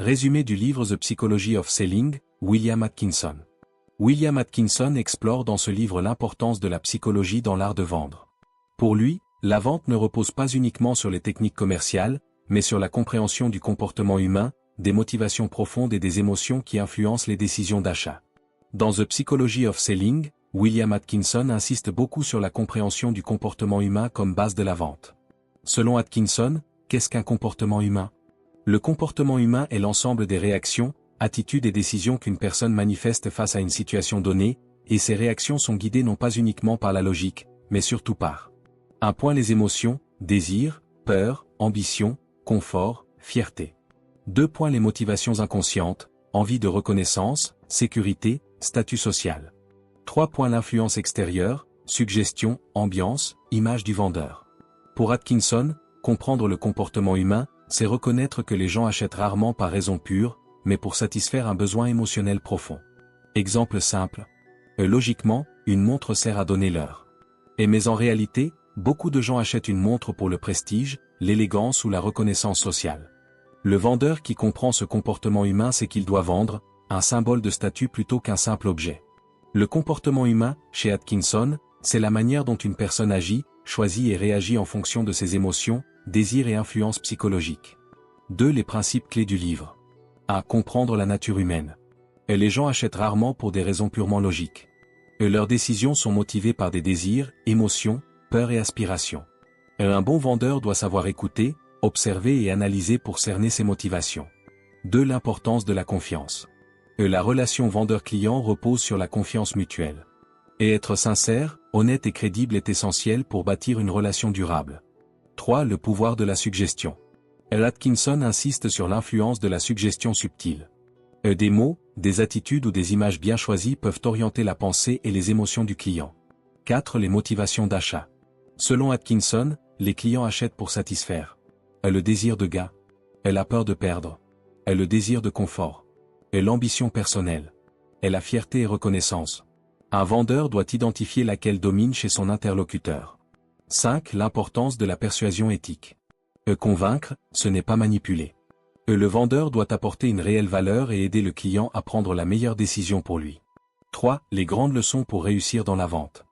Résumé du livre The Psychology of Selling, William Atkinson. William Atkinson explore dans ce livre l'importance de la psychologie dans l'art de vendre. Pour lui, la vente ne repose pas uniquement sur les techniques commerciales, mais sur la compréhension du comportement humain, des motivations profondes et des émotions qui influencent les décisions d'achat. Dans The Psychology of Selling, William Atkinson insiste beaucoup sur la compréhension du comportement humain comme base de la vente. Selon Atkinson, qu'est-ce qu'un comportement humain? Le comportement humain est l'ensemble des réactions, attitudes et décisions qu'une personne manifeste face à une situation donnée, et ces réactions sont guidées non pas uniquement par la logique, mais surtout par 1. Les émotions, désir, peur, ambition, confort, fierté. 2. Les motivations inconscientes, envie de reconnaissance, sécurité, statut social. 3. L'influence extérieure, suggestion, ambiance, image du vendeur. Pour Atkinson, comprendre le comportement humain, c'est reconnaître que les gens achètent rarement par raison pure, mais pour satisfaire un besoin émotionnel profond. Exemple simple. Logiquement, une montre sert à donner l'heure. Mais en réalité, beaucoup de gens achètent une montre pour le prestige, l'élégance ou la reconnaissance sociale. Le vendeur qui comprend ce comportement humain sait qu'il doit vendre un symbole de statut plutôt qu'un simple objet. Le comportement humain, chez Atkinson, c'est la manière dont une personne agit, choisit et réagit en fonction de ses émotions, désirs et influences psychologiques. 2. Les principes clés du livre. 1. Comprendre la nature humaine. Les gens achètent rarement pour des raisons purement logiques. Leurs décisions sont motivées par des désirs, émotions, peurs et aspirations. Un bon vendeur doit savoir écouter, observer et analyser pour cerner ses motivations. 2. L'importance de la confiance. La relation vendeur-client repose sur la confiance mutuelle. Et être sincère, honnête et crédible est essentiel pour bâtir une relation durable. 3. Le pouvoir de la suggestion. Atkinson insiste sur l'influence de la suggestion subtile. Des mots, des attitudes ou des images bien choisies peuvent orienter la pensée et les émotions du client. 4. Les motivations d'achat. Selon Atkinson, les clients achètent pour satisfaire le désir de gain, la peur de perdre, le désir de confort, l'ambition personnelle, la fierté et reconnaissance. Un vendeur doit identifier laquelle domine chez son interlocuteur. 5. L'importance de la persuasion éthique. Convaincre, ce n'est pas manipuler. Le vendeur doit apporter une réelle valeur et aider le client à prendre la meilleure décision pour lui. 3. Les grandes leçons pour réussir dans la vente.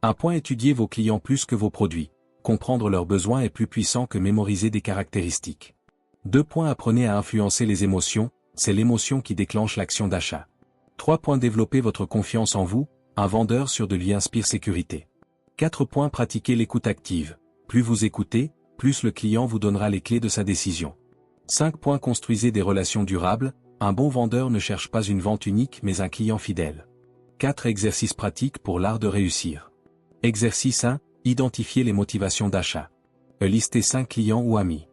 1. Étudier vos clients plus que vos produits. Comprendre leurs besoins est plus puissant que mémoriser des caractéristiques. 2. Apprenez à influencer les émotions, c'est l'émotion qui déclenche l'action d'achat. 3. Développez votre confiance en vous, un vendeur sûr de lui inspire sécurité. 4. Pratiquez l'écoute active. Plus vous écoutez, plus le client vous donnera les clés de sa décision. 5. Construisez des relations durables, un bon vendeur ne cherche pas une vente unique mais un client fidèle. 4. Exercices pratiques pour l'art de réussir. Exercice 1. Identifiez les motivations d'achat. Listez 5 clients ou amis.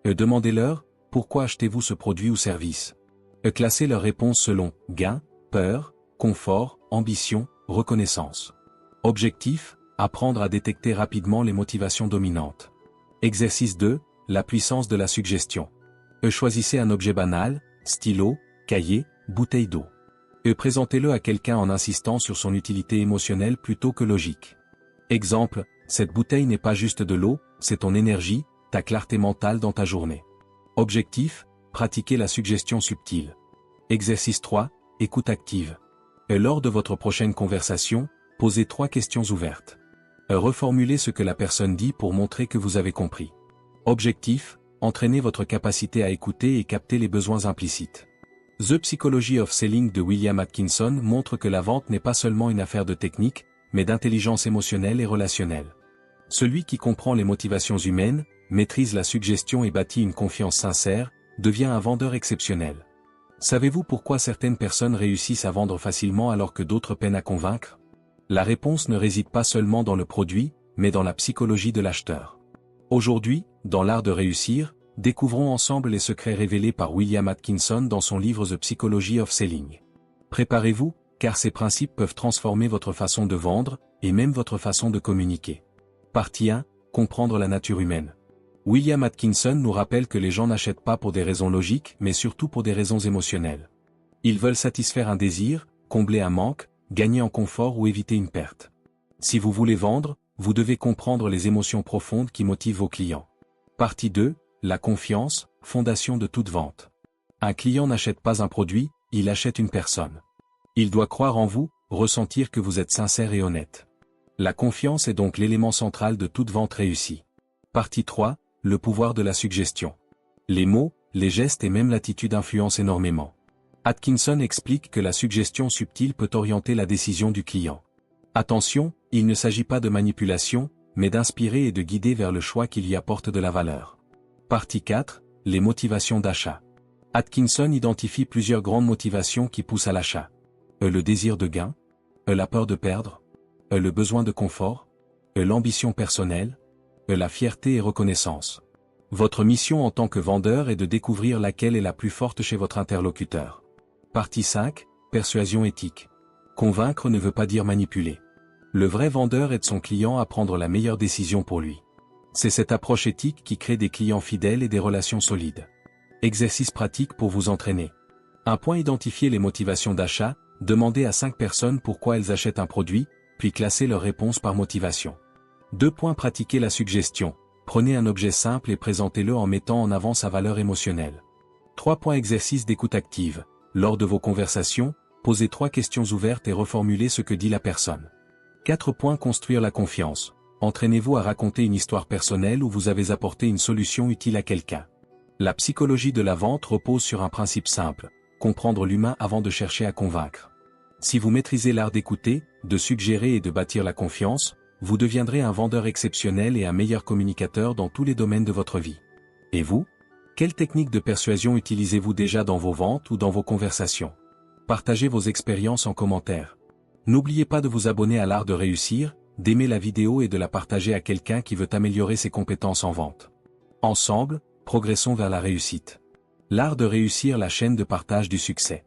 Demandez-leur, pourquoi achetez-vous ce produit ou service? Classez leurs réponses selon gain, peur, confort, ambition, reconnaissance. Objectif, apprendre à détecter rapidement les motivations dominantes. Exercice 2, la puissance de la suggestion. Choisissez un objet banal, stylo, cahier, bouteille d'eau. Présentez-le à quelqu'un en insistant sur son utilité émotionnelle plutôt que logique. Exemple, cette bouteille n'est pas juste de l'eau, c'est ton énergie, ta clarté mentale dans ta journée. Objectif, pratiquer la suggestion subtile. Exercice 3, écoute active. Lors de votre prochaine conversation, posez 3 questions ouvertes. Reformulez ce que la personne dit pour montrer que vous avez compris. Objectif, entraînez votre capacité à écouter et capter les besoins implicites. The Psychology of Selling de William Atkinson montre que la vente n'est pas seulement une affaire de technique, mais d'intelligence émotionnelle et relationnelle. Celui qui comprend les motivations humaines, maîtrise la suggestion et bâtit une confiance sincère, devient un vendeur exceptionnel. Savez-vous pourquoi certaines personnes réussissent à vendre facilement alors que d'autres peinent à convaincre? La réponse ne réside pas seulement dans le produit, mais dans la psychologie de l'acheteur. Aujourd'hui, dans l'art de réussir, découvrons ensemble les secrets révélés par William Atkinson dans son livre The Psychology of Selling. Préparez-vous, car ces principes peuvent transformer votre façon de vendre, et même votre façon de communiquer. Partie 1, comprendre la nature humaine. William Atkinson nous rappelle que les gens n'achètent pas pour des raisons logiques, mais surtout pour des raisons émotionnelles. Ils veulent satisfaire un désir, combler un manque, gagner en confort ou éviter une perte. Si vous voulez vendre, vous devez comprendre les émotions profondes qui motivent vos clients. Partie 2, la confiance, fondation de toute vente. Un client n'achète pas un produit, il achète une personne. Il doit croire en vous, ressentir que vous êtes sincère et honnête. La confiance est donc l'élément central de toute vente réussie. Partie 3, le pouvoir de la suggestion. Les mots, les gestes et même l'attitude influencent énormément. Atkinson explique que la suggestion subtile peut orienter la décision du client. Attention, il ne s'agit pas de manipulation, mais d'inspirer et de guider vers le choix qui lui apporte de la valeur. Partie 4, les motivations d'achat. Atkinson identifie plusieurs grandes motivations qui poussent à l'achat. Le désir de gain, la peur de perdre, le besoin de confort, l'ambition personnelle, la fierté et reconnaissance. Votre mission en tant que vendeur est de découvrir laquelle est la plus forte chez votre interlocuteur. Partie 5, persuasion éthique. Convaincre ne veut pas dire manipuler. Le vrai vendeur aide son client à prendre la meilleure décision pour lui. C'est cette approche éthique qui crée des clients fidèles et des relations solides. Exercice pratique pour vous entraîner. 1 point, identifier les motivations d'achat, demandez à 5 personnes pourquoi elles achètent un produit, puis classez leurs réponses par motivation. 2 points, pratiquer la suggestion. Prenez un objet simple et présentez-le en mettant en avant sa valeur émotionnelle. 3 points, exercice d'écoute active. Lors de vos conversations, posez 3 questions ouvertes et reformulez ce que dit la personne. 4 points, construire la confiance. Entraînez-vous à raconter une histoire personnelle où vous avez apporté une solution utile à quelqu'un. La psychologie de la vente repose sur un principe simple, comprendre l'humain avant de chercher à convaincre. Si vous maîtrisez l'art d'écouter, de suggérer et de bâtir la confiance, vous deviendrez un vendeur exceptionnel et un meilleur communicateur dans tous les domaines de votre vie. Et vous? Quelle technique de persuasion utilisez-vous déjà dans vos ventes ou dans vos conversations? Partagez vos expériences en commentaire. N'oubliez pas de vous abonner à l'art de réussir, d'aimer la vidéo et de la partager à quelqu'un qui veut améliorer ses compétences en vente. Ensemble, progressons vers la réussite. L'art de réussir, la chaîne de partage du succès.